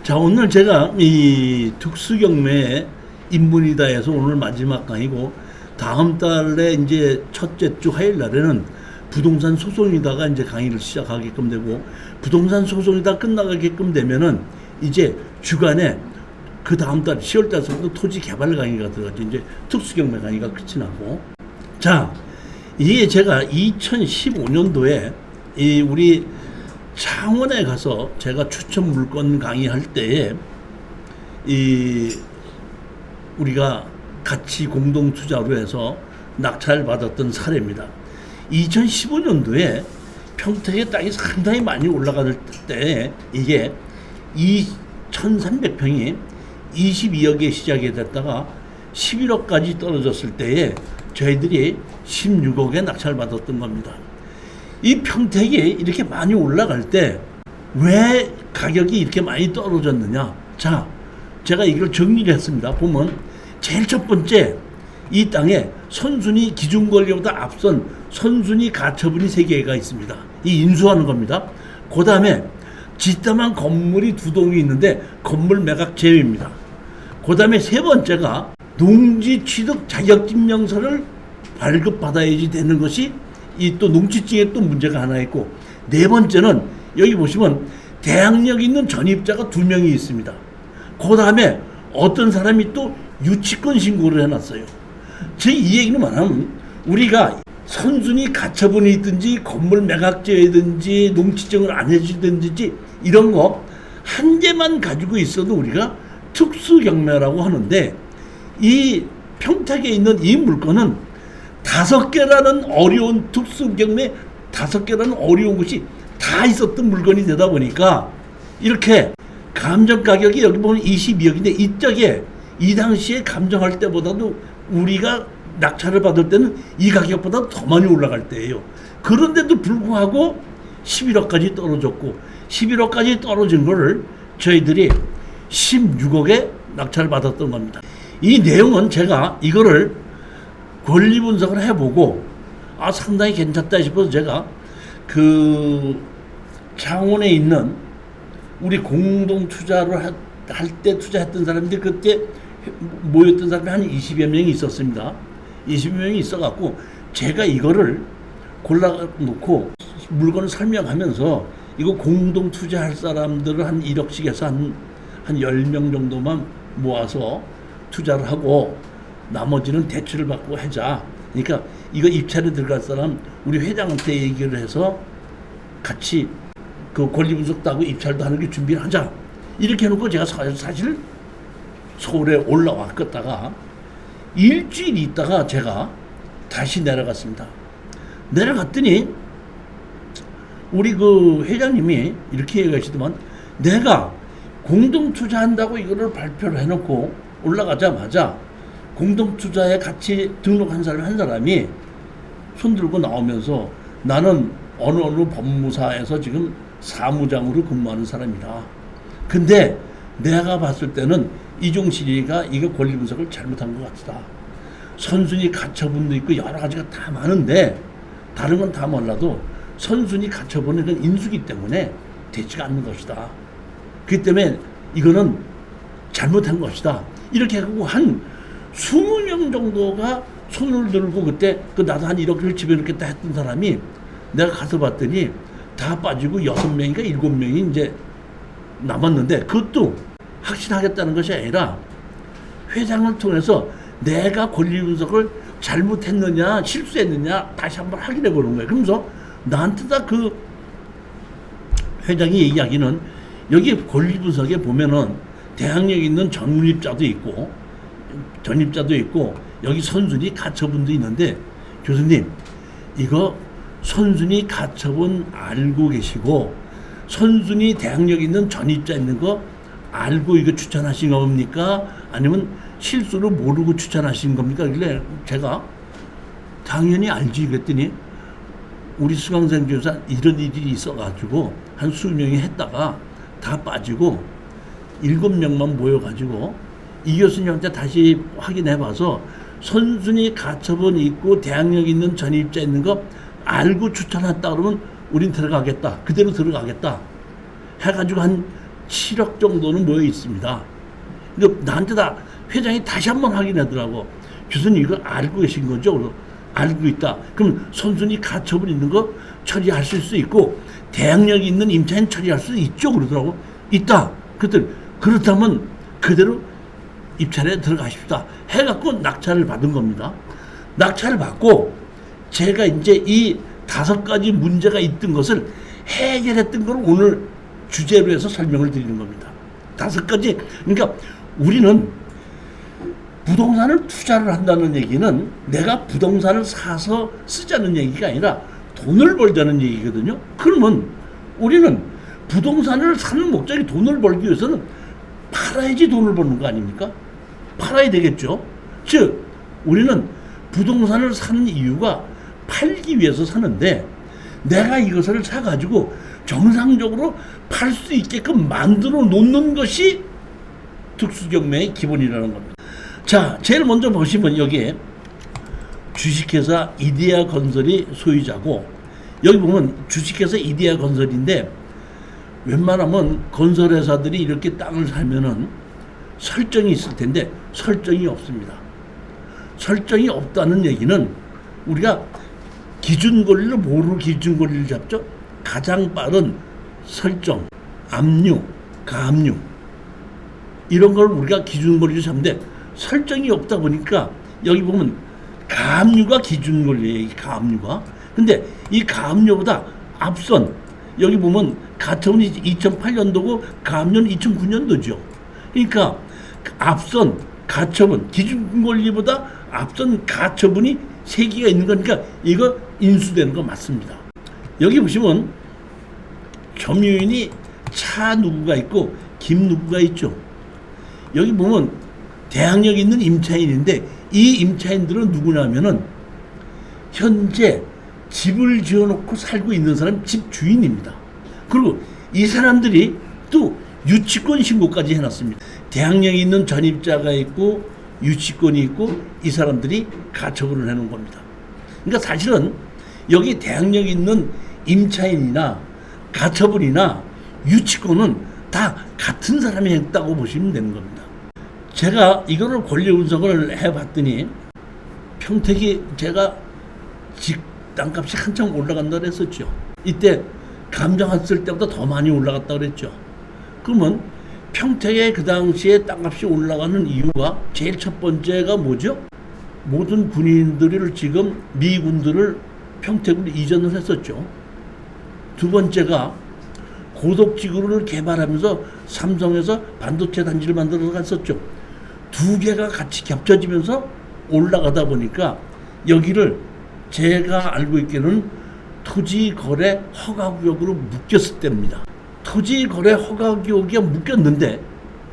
자, 오늘 제가 이 특수경매의 입문이다 해서 오늘 마지막 강의고, 다음 달에 이제 첫째 주 화요일 날에는 부동산 소송이다가 이제 강의를 시작하게끔 되고, 부동산 소송이다 끝나가게끔 되면은 이제 주간에 그 다음 달 10월 달부터 토지 개발 강의가 들어가죠. 이제 특수경매 강의가 끝이 나고. 자, 이게 제가 2015년도에 이 우리 창원에 가서 제가 추천 물건 강의할 때에 이 우리가 같이 공동 투자로 해서 낙찰 받았던 사례입니다. 2015년도에 평택의 땅이 상당히 많이 올라갈 때 이게 2,300평이 22억에 시작이 됐다가 11억까지 떨어졌을 때에 저희들이 16억에 낙찰 받았던 겁니다. 이 평택이 이렇게 많이 올라갈 때 왜 가격이 이렇게 많이 떨어졌느냐? 자, 제가 이걸 정리를 했습니다. 보면 제일 첫 번째, 이 땅에 선순위 기준 권리보다 앞선 선순위 가처분이 3개가 있습니다. 이 인수하는 겁니다. 그 다음에 짓담한 건물이 2동이 있는데 건물 매각 제외입니다. 그 다음에 세 번째가 농지 취득 자격증명서를 발급받아야지 되는 것이 이 또 농지증에 또 문제가 하나 있고, 네 번째는 여기 보시면 대항력 있는 전입자가 2명이 있습니다. 그 다음에 어떤 사람이 또 유치권 신고를 해놨어요. 제 이 얘기는 뭐냐면 우리가 선순위 가처분이 있든지 건물 매각제이든지 농지증을 안 해주든지 이런 거 한 개만 가지고 있어도 우리가 특수경매라고 하는데, 이 평택에 있는 이 물건은 5개라는 어려운 특수경매 5개라는 어려운 것이 다 있었던 물건이 되다 보니까 이렇게 감정 가격이 여기 보면 22억인데 이쪽에 이 당시에 감정할 때보다도 우리가 낙찰을 받을 때는 이 가격보다 더 많이 올라갈 때예요. 그런데도 불구하고 11억까지 떨어졌고, 11억까지 떨어진 거를 저희들이 16억에 낙찰을 받았던 겁니다. 이 내용은 제가 이거를 권리 분석을 해보고 상당히 괜찮다 싶어서 제가 그 창원에 있는 우리 공동 투자를 할 때 투자했던 사람들이 그때 모였던 사람이 한 20여 명이 있었습니다. 20여 명이 있어갖고 제가 이거를 골라놓고 물건을 설명하면서 이거 공동 투자할 사람들을 한 1억씩 해서 한 10명 정도만 모아서 투자를 하고 나머지는 대출을 받고 하자. 그러니까 이거 입찰에 들어갈 사람 우리 회장한테 얘기를 해서 같이 그 권리 분석도 하고 입찰도 하는 게 준비를 하자. 이렇게 해놓고 제가 사실 서울에 올라왔다가 일주일 있다가 제가 다시 내려갔습니다. 내려갔더니 우리 그 회장님이 이렇게 얘기하시더만, 내가 공동 투자한다고 이거를 발표를 해놓고 올라가자마자 공동 투자에 같이 등록한 사람이 한 사람이 손 들고 나오면서 나는 어느 법무사에서 지금 사무장으로 근무하는 사람이다. 근데 내가 봤을 때는 이종실이가 이거 권리 분석을 잘못한 것 같다. 선순위 가처분도 있고 여러 가지가 다 많은데 다른 건 다 몰라도 선순위 가처분은 인수기 때문에 되지가 않는 것이다. 그렇기 때문에 이거는 잘못한 것이다. 이렇게 하고 한 20명 정도가 손을 들고 그때 나도 한 1억을 집어넣겠다 했던 사람이 내가 가서 봤더니 다 빠지고 6명인가 7명이 이제 남았는데, 그것도 확신하겠다는 것이 아니라 회장을 통해서 내가 권리 분석을 잘못했느냐 실수했느냐 다시 한번 확인해 보는 거예요. 그러면서 나한테 다 그 회장이 얘기하기는 여기 권리 분석에 보면은 대항력 있는 전입자도 있고 여기 선순위 가처분도 있는데 교수님 이거 선순위 가처분 알고 계시고 선순위 대항력 있는 전입자 있는 거 알고 이거 추천하신 겁니까? 아니면 실수로 모르고 추천하신 겁니까? 그래 제가 당연히 알지 그랬더니 우리 수강생 교사 이런 일이 있어가지고 한 수명이 했다가 다 빠지고 7명만 모여가지고 이 교수님한테 다시 확인해봐서 선순위 가처분 있고 대항력 있는 전입자 있는 거 알고 추천했다 그러면 우린 들어가겠다. 그대로 들어가겠다. 해가지고 한 7억 정도는 모여 있습니다. 근데 나한테 다 회장이 다시 한번 확인하더라고. 교수님 이거 알고 계신 거죠? 그래서 알고 있다. 그럼 선순위 가처분 있는 거 처리할 수 있고 대항력이 있는 임차인 처리할 수 있죠? 그러더라고. 있다. 그렇다면 그대로 입찰에 들어가십시다. 해갖고 낙찰을 받은 겁니다. 낙찰을 받고 제가 이제 이 5가지 문제가 있던 것을 해결했던 걸 오늘 주제로 해서 설명을 드리는 겁니다. 5가지. 그러니까 우리는 부동산을 투자를 한다는 얘기는 내가 부동산을 사서 쓰자는 얘기가 아니라 돈을 벌자는 얘기거든요. 그러면 우리는 부동산을 사는 목적이 돈을 벌기 위해서는 팔아야지 돈을 버는 거 아닙니까? 팔아야 되겠죠. 즉 우리는 부동산을 사는 이유가 팔기 위해서 사는데 내가 이것을 사가지고 정상적으로 팔 수 있게끔 만들어 놓는 것이 특수경매의 기본이라는 겁니다. 자, 제일 먼저 보시면 여기에 주식회사 이데아건설이 소유자고 여기 보면 주식회사 이데아건설인데 웬만하면 건설회사들이 이렇게 땅을 사면은 설정이 있을 텐데 설정이 없습니다. 설정이 없다는 얘기는 우리가 기준권리를 뭐로 기준권리를 잡죠? 가장 빠른 설정, 압류, 가압류 이런 걸 우리가 기준권리로 잡는데 설정이 없다 보니까 여기 보면 가압류가 기준권리예요. 이 가압류가. 근데 이 가압류보다 앞선 여기 보면 가처분이 2008년도고 가압류는 2009년도죠. 그러니까 앞선 가처분 기준권리보다 앞선 가처분이 3개가 있는 거니까 이거 인수되는 거 맞습니다. 여기 보시면 점유인이 차 누구가 있고 김 누구가 있죠. 여기 보면 대항력 있는 임차인인데 이 임차인들은 누구냐면은 현재 집을 지어놓고 살고 있는 사람 집 주인입니다. 그리고 이 사람들이 또 유치권 신고까지 해놨습니다. 대항력이 있는 전입자가 있고 유치권이 있고 이 사람들이 가처분을 해놓은 겁니다. 그러니까 사실은 여기 대항력 있는 임차인이나 가처분이나 유치권은 다 같은 사람이 했다고 보시면 되는 겁니다. 제가 이거를 권리 분석을 해봤더니 평택이 제가 집 땅값이 한참 올라간다고 했었죠. 이때 감정했을 때보다 더 많이 올라갔다고 그랬죠. 그러면 평택에 그 당시에 땅값이 올라가는 이유가 제일 첫 번째가 뭐죠? 모든 군인들을 지금 미군들을 평택으로 이전을 했었죠. 두 번째가 고덕지구를 개발하면서 삼성에서 반도체 단지를 만들어서 갔었죠. 두 개가 같이 겹쳐지면서 올라가다 보니까 여기를 제가 알고 있기로는 토지거래 허가구역으로 묶였을 때입니다. 토지거래 허가구역이 묶였는데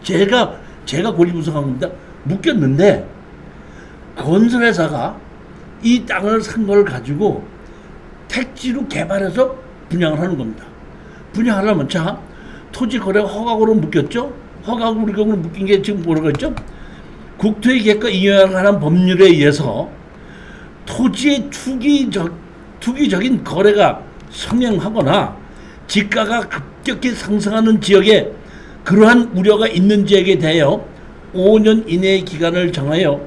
제가 권리분석한 겁니다. 묶였는데 건설회사가 이 땅을 산 걸 가지고 택지로 개발해서 분양을 하는 겁니다. 분양하려면 자 토지거래 허가구로 묶였죠. 허가구역으로 묶인 게 지금 뭐라고 했죠? 국토의 계획과 이행에 관한 법률에 의해서 토지의 투기적인 거래가 성행하거나 지가가 급격히 상승하는 지역에 그러한 우려가 있는 지역에 대하여 5년 이내의 기간을 정하여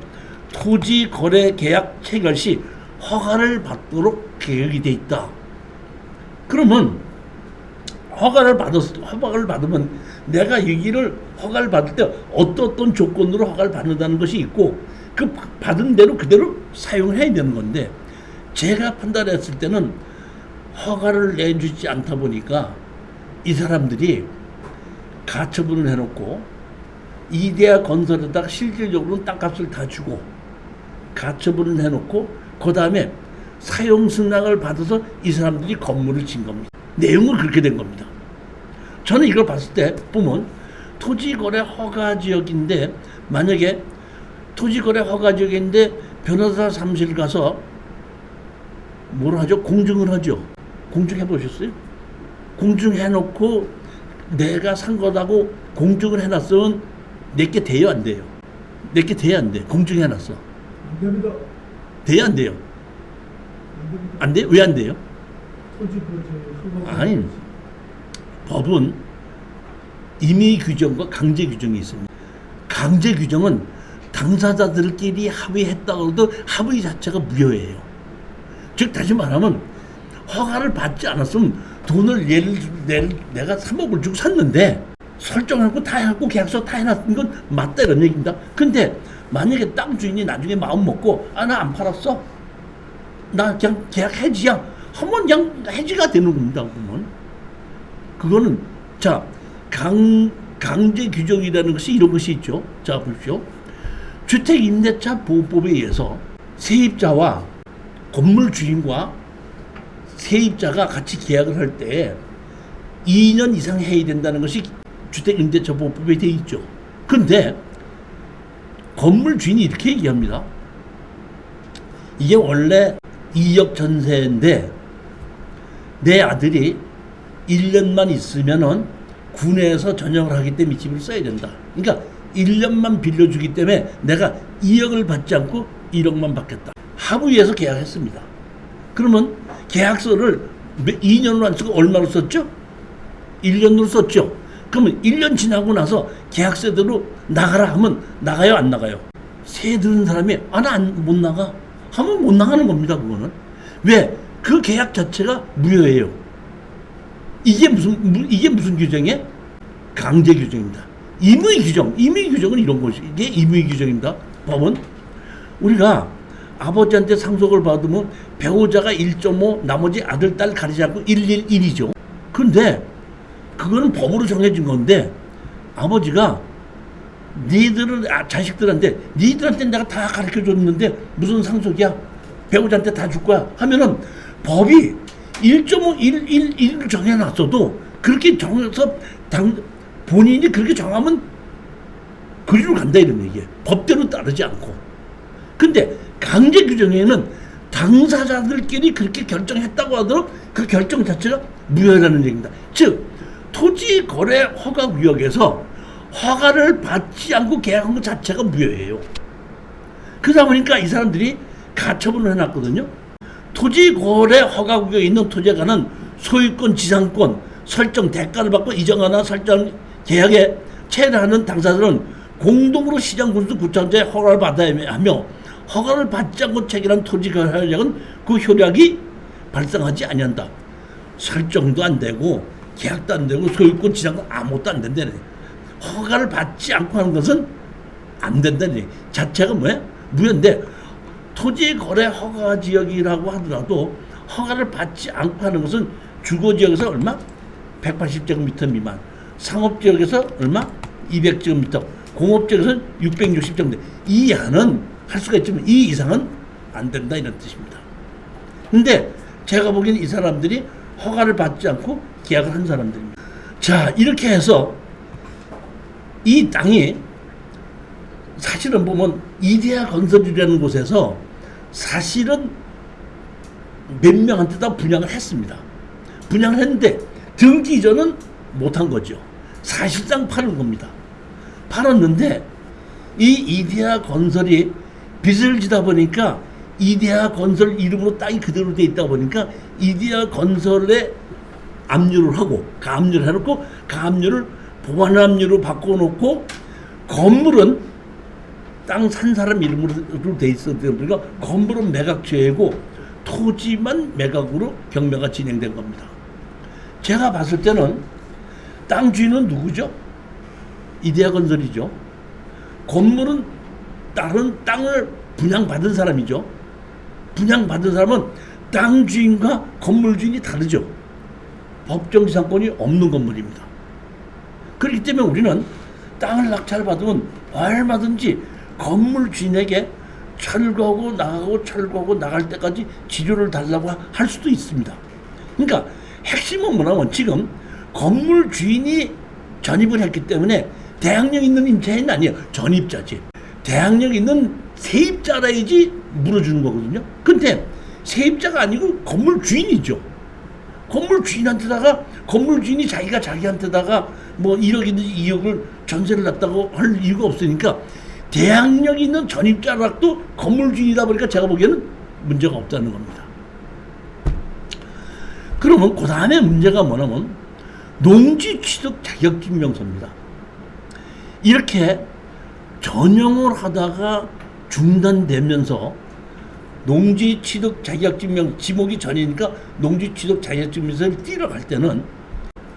토지 거래 계약 체결 시 허가를 받도록 계획이 돼 있다. 그러면 허가를 받으면 내가 여기를 허가를 받을 때 어떤 조건으로 허가를 받는다는 것이 있고 그 받은 대로 그대로 사용을 해야 되는 건데 제가 판단했을 때는 허가를 내주지 않다 보니까 이 사람들이 가처분을 해놓고 이데아건설에다가 실질적으로는 땅값을 다 주고 가처분을 해놓고 그 다음에 사용승낙을 받아서 이 사람들이 건물을 진 겁니다. 내용은 그렇게 된 겁니다. 저는 이걸 봤을 때 보면 토지거래 허가지역인데 만약에 토지거래 허가지역인데 변호사 사무실 가서 뭘 하죠? 공증을 하죠. 공증해 보셨어요? 공증해놓고 내가 산 거라고 공증을 해놨으면 내게 돼요 안 돼요? 내게 돼야 안 돼. 공증해놨어. 됩니다. 돼야 안 돼요? 안 안 돼? 왜 안 돼요? 토지 그 아니, 법은 임의 규정과 강제 규정이 있습니다. 강제 규정은 당사자들끼리 합의했다고 해도 합의 자체가 무효예요. 즉 다시 말하면 허가를 받지 않았으면 돈을 내가 3억을 주고 샀는데 설정하고 다 해갖고 계약서 다 해놨는 건 맞다 이런 얘기입니다. 근데 만약에 땅 주인이 나중에 마음 먹고 나 안 팔았어, 나 그냥 계약 해지야 하면 그냥 해지가 되는 겁니다. 그러면 그거는 자 강제 규정이라는 것이 이런 것이 있죠. 자 보십시오. 주택임대차 보호법에 의해서 세입자와 건물 주인과 세입자가 같이 계약을 할 때 2년 이상 해야 된다는 것이 주택임대차 보호법에 되어 있죠. 그런데 건물 주인이 이렇게 얘기합니다. 이게 원래 2억 전세인데 내 아들이 1년만 있으면은 군에서 전역을 하기 때문에 집을 써야 된다. 그러니까 1년만 빌려주기 때문에 내가 2억을 받지 않고 1억만 받겠다. 합의해서 계약했습니다. 그러면 계약서를 2년으로 안 쓰고 얼마로 썼죠? 1년으로 썼죠. 그러면 1년 지나고 나서 계약서대로 나가라 하면 나가요, 안 나가요? 세 들은 사람이 나 못 나가 하면 못 나가는 겁니다. 그거는 왜? 그 계약 자체가 무효예요. 이게 무슨 규정이에요? 강제 규정입니다. 임의 규정은 이런 것이 이게 임의 규정입니다. 법은 우리가 아버지한테 상속을 받으면 배우자가 1.5 나머지 아들 딸 가리지 않고 111이죠. 그런데 그거는 법으로 정해진 건데 아버지가 자식들한테 니들한테 내가 다 가르쳐 줬는데 무슨 상속이야? 배우자한테 다 줄 거야? 하면은 법이 1.5, 111을 정해놨어도 그렇게 정해서 본인이 그렇게 정하면 그리로 간다 이런 얘기예요. 법대로 따르지 않고. 근데 강제 규정에는 당사자들끼리 그렇게 결정했다고 하더라도 그 결정 자체가 무효라는 얘기입니다. 즉 토지 거래 허가 구역에서 허가를 받지 않고 계약한 것 자체가 무효예요. 그러다 보니까 이 사람들이 가처분을 해놨거든요. 토지 거래 허가 구역에 있는 토지가는 소유권, 지상권 설정 대가를 받고 이정하나 설정 계약에 체결하는 당사자들은 공동으로 시장군수 구청장의 허가를 받아야 하며 허가를 받지 않고 체결한 토지 거래 협약은 그 효력이 발생하지 아니한다. 설정도 안 되고 계약도 안 되고 소유권, 지상권 아무것도 안 된다네. 허가를 받지 않고 하는 것은 안 된다네. 자체가 뭐야? 무효인데 토지 거래 허가 지역이라고 하더라도 허가를 받지 않고 하는 것은 주거지역에서 얼마? 180제곱미터 미만, 상업지역에서 얼마? 200제곱미터, 공업지역에서는 660제곱미터. 이 이하는 할 수가 있지만 이 이상은 안 된다 이런 뜻입니다. 근데 제가 보기에는 이 사람들이 허가를 받지 않고 계약을 한 사람들입니다. 자, 이렇게 해서 이 땅이 사실은 보면 이데아 건설이라는 곳에서 사실은 몇 명한테 다 분양을 했습니다. 분양을 했는데 등기 이전은 못한 거죠. 사실상 팔은 겁니다. 팔았는데 이 이데아 건설이 빚을 지다 보니까 이데아 건설 이름으로 땅이 그대로 돼 있다 보니까 이데아 건설에 압류를 하고 가압류를 해놓고 가압류를 보완압류로 바꿔놓고 건물은 땅 산 사람 이름으로 돼 있었다 보니까 건물은 매각제고 토지만 매각으로 경매가 진행된 겁니다. 제가 봤을 때는 땅 주인은 누구죠? 이데아 건설이죠. 건물은 다른 땅을 분양받은 사람이죠. 분양받은 사람은 땅 주인과 건물 주인이 다르죠. 법정 지상권이 없는 건물입니다. 그렇기 때문에 우리는 땅을 낙찰받으면 얼마든지 건물 주인에게 철거하고 나갈 때까지 지료를 달라고 할 수도 있습니다. 그러니까 핵심은 뭐냐면 지금 건물 주인이 전입을 했기 때문에 대항력 있는 임차인은 아니에요. 전입자지. 대항력 있는 세입자라야지 물어주는 거거든요. 근데 세입자가 아니고 건물 주인이죠. 건물 주인한테다가 건물 주인이 자기한테다가 뭐 1억이든지 2억을 전세를 놨다고 할 이유가 없으니까 대항력 있는 전입자락도 건물 주인이다 보니까 제가 보기에는 문제가 없다는 겁니다. 그러면 그 다음에 문제가 뭐냐면 농지 취득 자격증명서입니다. 이렇게 전용을 하다가 중단되면서 농지 취득 자격증명 지목이 전이니까 농지 취득 자격증명서를 띄러 갈 때는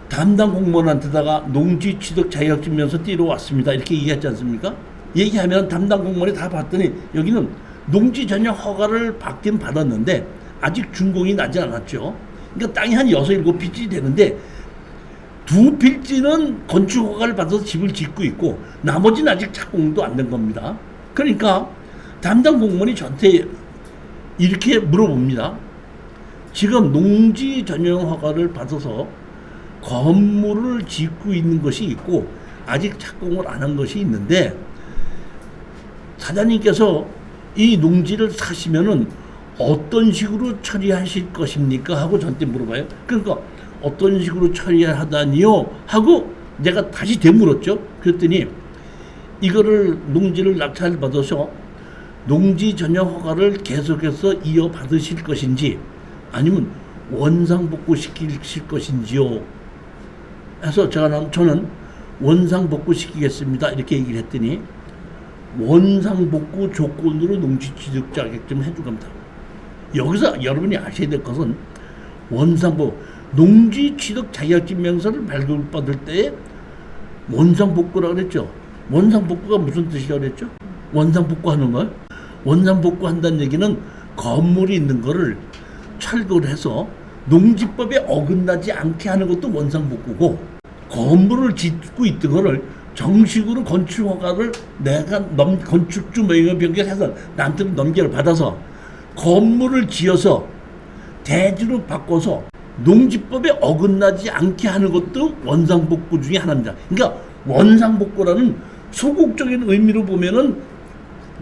담당 공무원한테다가 농지 취득 자격증명서 띄러 왔습니다. 이렇게 얘기했지 않습니까? 얘기하면 담당 공무원이 다 봤더니 여기는 농지 전용 허가를 받긴 받았는데 아직 준공이 나지 않았죠. 그러니까 땅이 한 6, 7필지 되는데 2필지는 건축 허가를 받아서 집을 짓고 있고 나머지는 아직 착공도 안 된 겁니다. 그러니까 담당 공무원이 저한테 이렇게 물어봅니다. 지금 농지 전용 허가를 받아서 건물을 짓고 있는 것이 있고 아직 착공을 안 한 것이 있는데 사장님께서 이 농지를 사시면은 어떤 식으로 처리하실 것입니까? 하고 저한테 물어봐요. 그러니까 어떤 식으로 처리하다니요? 하고 내가 다시 되물었죠. 그랬더니 이거를 농지를 낙찰받아서 농지 전용 허가를 계속해서 이어받으실 것인지 아니면 원상복구 시키실 것인지요. 해서 저는 원상복구 시키겠습니다. 이렇게 얘기를 했더니 원상복구 조건으로 농지 취득 자격증을 해준 겁니다. 여기서 여러분이 아셔야 될 것은 농지 취득 자격증명서를 발급받을 때 원상복구라고 그랬죠. 원상복구가 무슨 뜻이라고 그랬죠? 원상복구하는 걸? 원상복구한다는 얘기는 건물이 있는 거를 철거를 해서 농지법에 어긋나지 않게 하는 것도 원상복구고 건물을 짓고 있던 거를 정식으로 건축허가를 내가 건축주 명의병결해서 남한테 넘겨를 받아서 건물을 지어서 대지로 바꿔서 농지법에 어긋나지 않게 하는 것도 원상복구 중에 하나입니다. 그러니까 원상복구라는 소극적인 의미로 보면은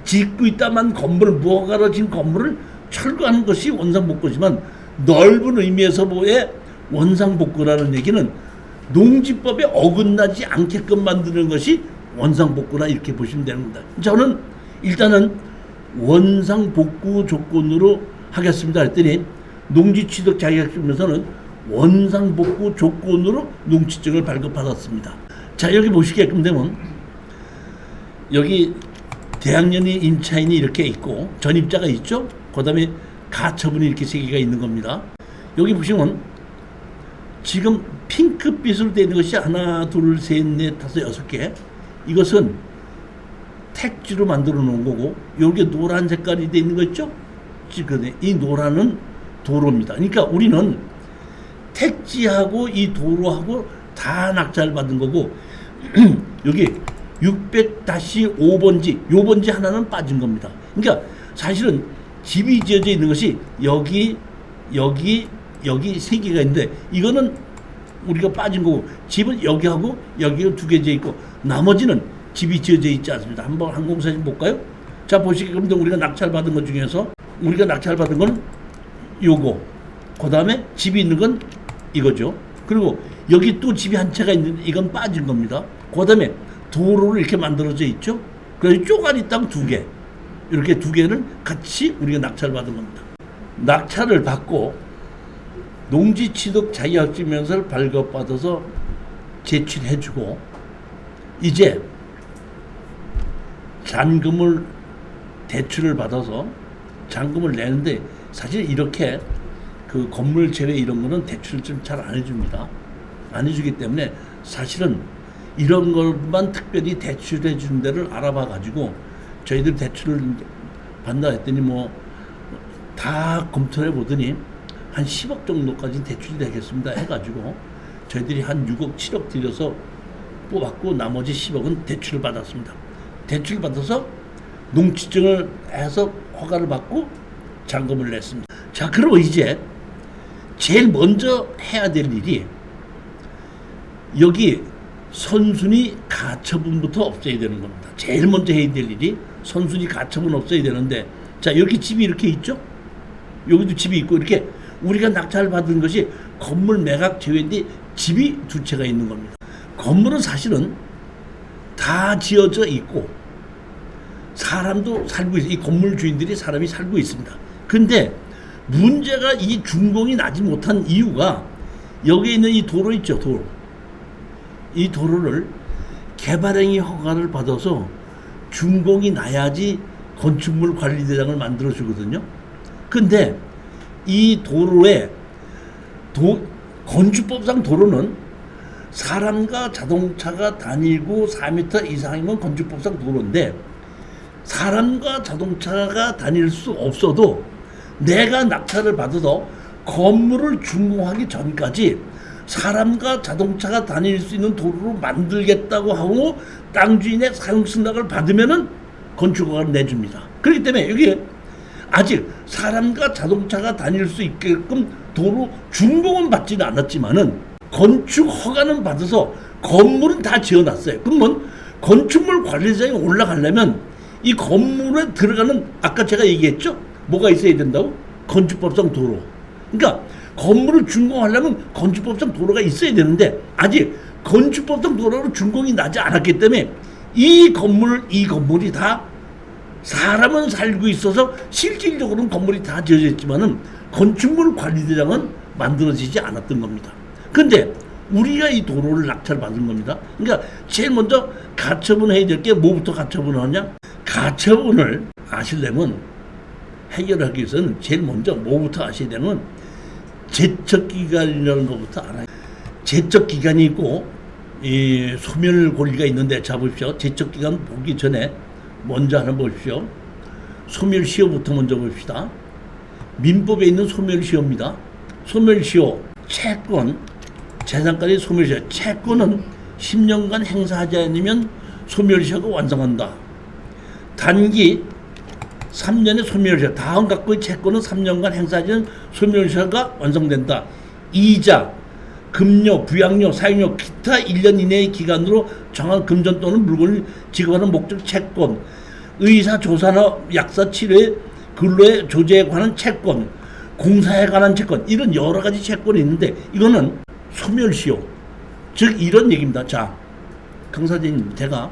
짓고 있다만 건물을 무허가로 지은 건물을 철거하는 것이 원상복구지만 넓은 의미에서의 원상복구라는 얘기는 농지법에 어긋나지 않게끔 만드는 것이 원상복구라 이렇게 보시면 되는 겁니다. 저는 일단은 원상복구 조건으로 하겠습니다 했더니 농지취득 자격증명서는 원상복구 조건으로 농지증을 발급받았습니다. 자, 여기 보시게끔 되면 여기 대학년이 임차인이 이렇게 있고 전입자가 있죠. 그 다음에 가처분이 이렇게 3개가 있는 겁니다. 여기 보시면 지금 핑크빛으로 되어 있는 것이 하나, 둘, 셋, 넷, 다섯, 6개. 이것은 택지로 만들어 놓은 거고 여기 노란 색깔이 되어 있는 거 있죠. 이 노란은 도로입니다. 그러니까 우리는 택지하고 이 도로하고 다 낙찰 받은 거고 여기 600-5번지 요 번지 하나는 빠진 겁니다. 그러니까 사실은 집이 지어져 있는 것이 여기 3개가 있는데 이거는 우리가 빠진 거고 집은 여기하고 여기가 2개 지어 있고 나머지는 집이 지어져 있지 않습니다. 한번 항공사진 볼까요? 자, 보시게끔 우리가 낙찰 받은 것 중에서 우리가 낙찰 받은 건 요거, 그 다음에 집이 있는 건 이거죠. 그리고 여기 또 집이 한 채가 있는데 이건 빠진 겁니다. 그 다음에 도로를 이렇게 만들어져 있죠. 그래서 쪼가리 땅 2개, 이렇게 2개를 같이 우리가 낙찰 받은 겁니다. 낙찰을 받고 농지취득 자격증명서를 발급받아서 제출해주고 이제 잔금을 대출을 받아서 잔금을 내는데 사실 이렇게 그 건물 제외 이런 거는 대출을 좀 잘 안 해줍니다. 안 해주기 때문에 사실은 이런 것만 특별히 대출해 주는 데를 알아봐 가지고 저희들 대출을 받는다 했더니 뭐 다 검토해 보더니 한 10억 정도까지 대출이 되겠습니다 해가지고 저희들이 한 6억 7억 들여서 뽑았고 나머지 10억은 대출을 받았습니다. 대출을 받아서 농지증을 해서 허가를 받고 잔금을 냈습니다. 자, 그리고 이제 제일 먼저 해야 될 일이 여기 선순위 가처분부터 없애야 되는 겁니다. 제일 먼저 해야 될 일이 선순위 가처분 없애야 되는데 자, 여기 집이 이렇게 있죠? 여기도 집이 있고 이렇게 우리가 낙찰 받은 것이 건물 매각 제외인데 집이 2채가 있는 겁니다. 건물은 사실은 다 지어져 있고 사람도 살고 있어요. 이 건물 주인들이 사람이 살고 있습니다. 근데 문제가 이 준공이 나지 못한 이유가 여기에 있는 이 도로 있죠, 도로. 이 도로를 개발행위 허가를 받아서 준공이 나야지 건축물 관리대장을 만들어 주거든요. 근데 이 도로에 건축법상 도로는 사람과 자동차가 다니고 4m 이상이면 건축법상 도로인데 사람과 자동차가 다닐 수 없어도 내가 낙찰을 받아서 건물을 준공하기 전까지 사람과 자동차가 다닐 수 있는 도로로 만들겠다고 하고 땅 주인의 사용 승낙을 받으면은 건축허가를 내줍니다. 그렇기 때문에 여기 아직 사람과 자동차가 다닐 수 있게끔 도로 준공은 받지는 않았지만은 건축 허가는 받아서 건물은 다 지어놨어요. 그러면 건축물 관리자에 올라가려면 이 건물에 들어가는 아까 제가 얘기했죠? 뭐가 있어야 된다고? 건축법상 도로. 그러니까 건물을 준공하려면 건축법상 도로가 있어야 되는데 아직 건축법상 도로로 준공이 나지 않았기 때문에 이 건물이 다 사람은 살고 있어서 실질적으로는 건물이 다 지어져 있지만은 건축물 관리대장은 만들어지지 않았던 겁니다. 근데 우리가 이 도로를 낙찰받은 겁니다. 그러니까 제일 먼저 가처분 해야 될 게 뭐부터 가처분을 하냐? 가처분을 아시려면 해결하기 위해서는 제일 먼저 뭐부터 아셔야 되는 제척기간이라는 것부터 알아요. 제척기간이 있고 이 소멸 권리가 있는데 자 보십시오. 제척기간 보기 전에 먼저 하나 보십시오. 소멸시효부터 먼저 봅시다. 민법에 있는 소멸시효입니다. 소멸시효 채권 재산까지 소멸시효 채권은 10년간 행사하지 않으면 소멸시효가 완성한다. 단기 3년의 소멸시효 다음 각구의 채권은 3년간 행사하지 않으면 소멸시효가 완성된다. 이자 금료, 부양료, 사용료, 기타 1년 이내의 기간으로 정한 금전 또는 물건을 지급하는 목적 채권, 의사 조사나 약사 치료의 근로의 조제에 관한 채권, 공사에 관한 채권 이런 여러 가지 채권이 있는데 이거는 소멸시효 즉 이런 얘기입니다. 자, 강사님 제가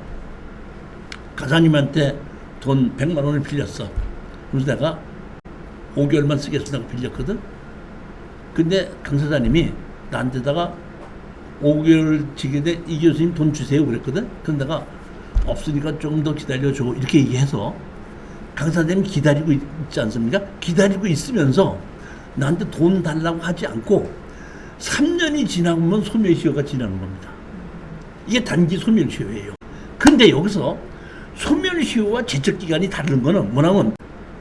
가사님한테 돈 100만 원을 빌렸어. 그래서 내가 5개월만 쓰겠습니다. 빌렸거든. 근데 강사장님이 나한테다가 5개월 지기에 이 교수님 돈 주세요 그랬거든. 근데 내가 없으니까 조금 더 기다려줘 이렇게 얘기해서 강사장님 기다리고 있지 않습니까? 기다리고 있으면서 나한테 돈 달라고 하지 않고 3년이 지나면 소멸시효가 지나는 겁니다. 이게 단기 소멸시효예요. 근데 여기서 소멸시효와 제척기간이 다른 거는 뭐냐면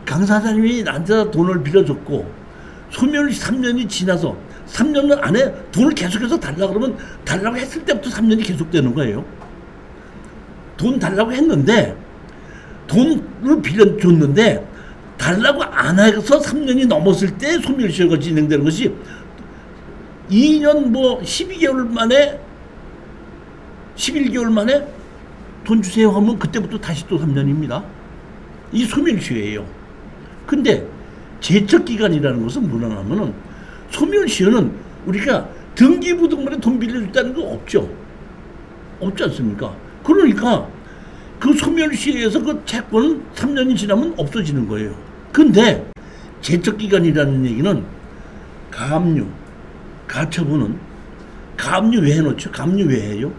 강사장님이 나한테 돈을 빌려줬고 소멸 3년이 지나서 3년 안에 돈을 계속해서 달라고 그러면 달라고 했을 때부터 3년이 계속되는 거예요. 돈 달라고 했는데 돈을 빌려줬는데 달라고 안 해서 3년이 넘었을 때 소멸시효가 진행되는 것이 2년 뭐 12개월 만에 11개월 만에 돈 주세요 하면 그때부터 다시 또 3년입니다. 이 소멸시효예요. 근데 제척기간이라는 것은 뭐냐면은 소멸시효는 우리가 등기부등본에 돈 빌려줬다는 거 없죠. 없지 않습니까? 그러니까 그 소멸시효에서 그 채권은 3년이 지나면 없어지는 거예요. 근데 제척기간이라는 얘기는 가압류, 가처분은 가압류 왜 해놓죠? 가압류 왜 해요?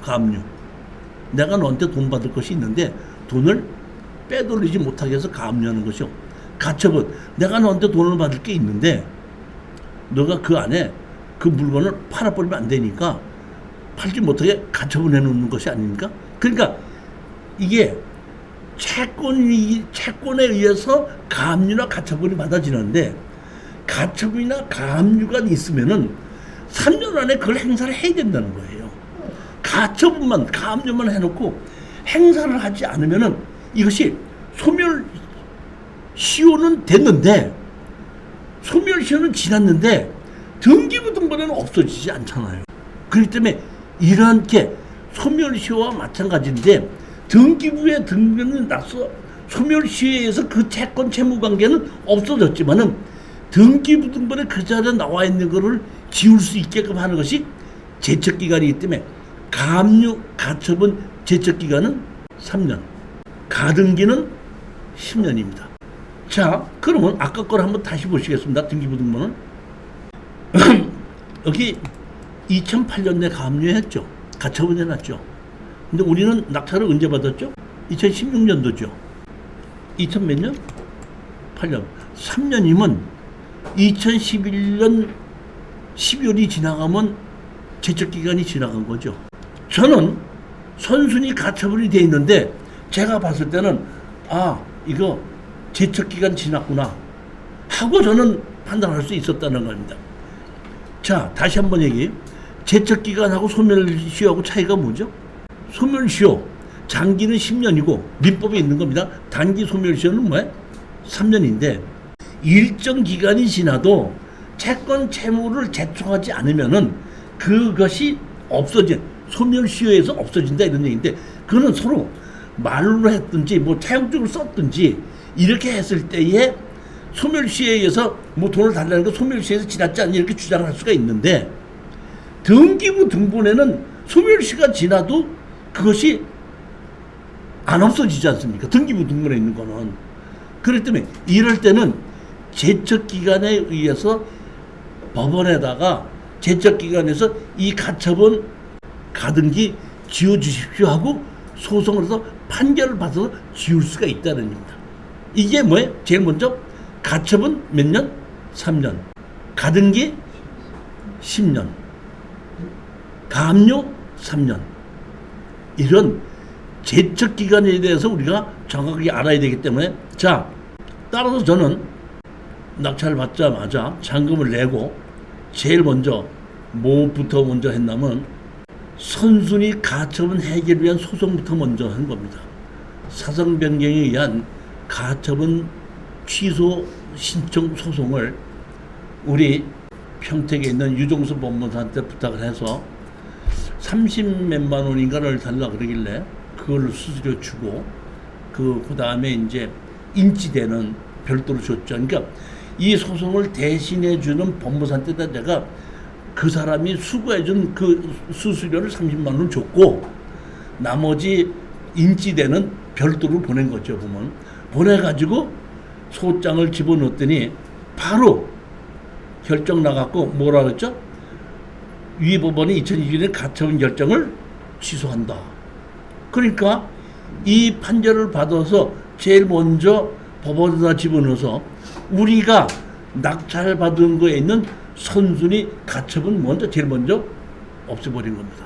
가압류. 내가 너한테 돈 받을 것이 있는데 돈을 빼돌리지 못하게 해서 가압류하는 것이요. 가처분. 내가 너한테 돈을 받을 게 있는데 너가 그 안에 그 물건을 팔아버리면 안 되니까 팔지 못하게 가처분해 놓는 것이 아닙니까? 그러니까 이게 채권에 의해서 가압류나 가처분이 받아지는데 가처분이나 가압류가 있으면은 3년 안에 그걸 행사를 해야 된다는 거예요. 가처분만 가압류만 해놓고 행사를 하지 않으면은 이것이 소멸시효는 됐는데 소멸시효는 지났는데 등기부등본에는 없어지지 않잖아요. 그렇기 때문에 이렇게 소멸시효와 마찬가지인데 등기부에 등본은 나서 소멸시효에서 그 채권 채무관계는 없어졌지만은 등기부등본에 그 자리에 나와 있는 것을 지울 수 있게끔 하는 것이 제척기간이기 때문에 가압류, 가처분, 제척기간은 3년, 가등기는 10년입니다. 자, 그러면 아까 걸 한번 다시 보시겠습니다. 등기부등본을. 여기 2008년에 가압류했죠. 가처분 해놨죠. 근데 우리는 낙찰을 언제 받았죠? 2016년도죠. 2000 몇 년? 8년. 3년이면 2011년 12월이 지나가면 제척기간이 지나간 거죠. 저는 선순위 가처분이 돼 있는데 제가 봤을 때는 이거 제척기간 지났구나 하고 저는 판단할 수 있었다는 겁니다. 자, 다시 한번 얘기. 제척기간하고 소멸시효하고 차이가 뭐죠? 소멸시효 장기는 10년이고 민법에 있는 겁니다. 단기 소멸시효는 뭐예요? 3년인데 일정 기간이 지나도 채권 채무를 제청하지 않으면은 그것이 소멸시효에서 없어진다 이런 얘기인데, 그거는 서로 말로 했든지 뭐 태형적으로 썼든지 이렇게 했을 때에 소멸시효에 의해서 뭐 돈을 달라는 거 소멸시효에서 지났지 않냐 이렇게 주장을 할 수가 있는데, 등기부 등본에는 소멸시효가 지나도 그것이 안 없어지지 않습니까? 등기부 등본에 있는 거는. 그렇기 때문에 이럴 때는 제척기간에 의해서 법원에다가 제척기간에서 이 가처분 가등기 지워주십시오 하고 소송을 해서 판결을 받아서 지울 수가 있다는 겁니다. 이게 뭐예요? 제일 먼저 가처분 몇 년? 3년. 가등기 10년. 가압류 3년. 이런 제척기간에 대해서 우리가 정확하게 알아야 되기 때문에, 자, 따라서 저는 낙찰을 받자마자 잔금을 내고 제일 먼저 뭐부터 먼저 했냐면 선순위 가처분 해결을 위한 소송부터 먼저 한 겁니다. 사정 변경에 의한 가처분 취소 신청 소송을 우리 평택에 있는 유종수 법무사한테 부탁을 해서 30몇만 원인가를 달라 그러길래 그걸로 수수료 주고 그 다음에 이제 인지대는 별도로 줬죠. 그러니까 이 소송을 대신해 주는 법무사한테다 내가 그 사람이 수고해 준 그 수수료를 30만 원 줬고 나머지 인지대는 별도로 보낸 거죠. 보면 보내가지고 소장을 집어넣었더니 바로 결정 나갔고 뭐라 그랬죠? 위 법원이 2021년 가처분 결정을 취소한다. 그러니까 이 판결을 받아서 제일 먼저 법원에다 집어넣어서 우리가 낙찰받은 거에 있는 선순위 가처분 제일 먼저 없애버린 겁니다.